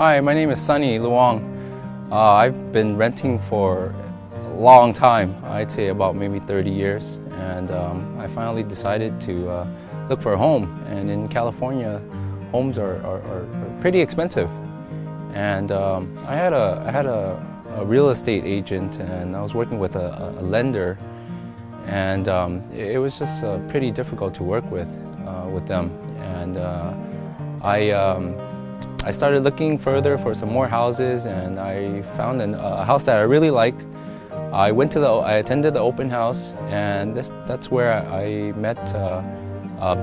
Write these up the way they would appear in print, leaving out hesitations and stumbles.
Hi, my name is Sonny Luong. I've been renting for a long time, I'd say about maybe 30 years, and I finally decided to look for a home. And in California, homes are pretty expensive. And I had a real estate agent, and I was working with a lender, and it was just pretty difficult to work with them. And I started looking further for some more houses, and I found a house that I really like. I attended the open house, and that's where I met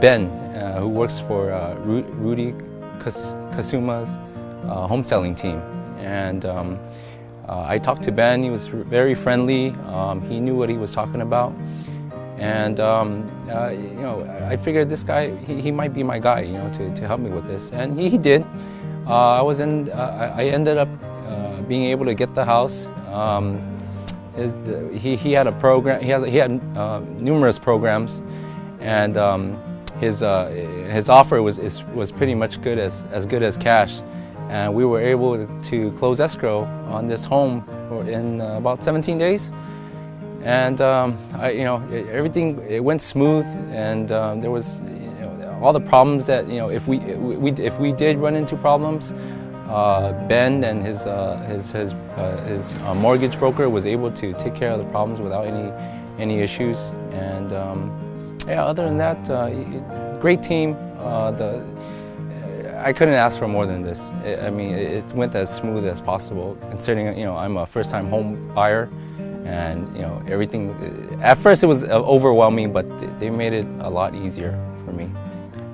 Ben, who works for Rudy Kusuma's home selling team. And I talked to Ben. He was very friendly. He knew what he was talking about. And you know, I figured this guy, he might be my guy, you know, to help me with this, and he did. I ended up being able to get the house. He had a program. He had numerous programs, and his offer was pretty much as good as cash, and we were able to close escrow on this home in about 17 days. And you know, it went smooth, and there was, you know, all the problems that, you know, if we did run into problems, Ben and his mortgage broker was able to take care of the problems without any issues. And yeah, other than that, great team. I couldn't ask for more than this. I mean, it went as smooth as possible, considering, you know, I'm a first-time home buyer. And, you know, everything, at first it was overwhelming, but they made it a lot easier for me.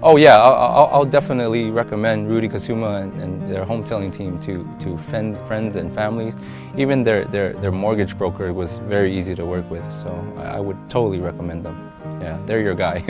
Oh yeah, I'll definitely recommend Rudy Kusuma and their home selling team to friends and families. Even their mortgage broker was very easy to work with, so I would totally recommend them. Yeah, they're your guy.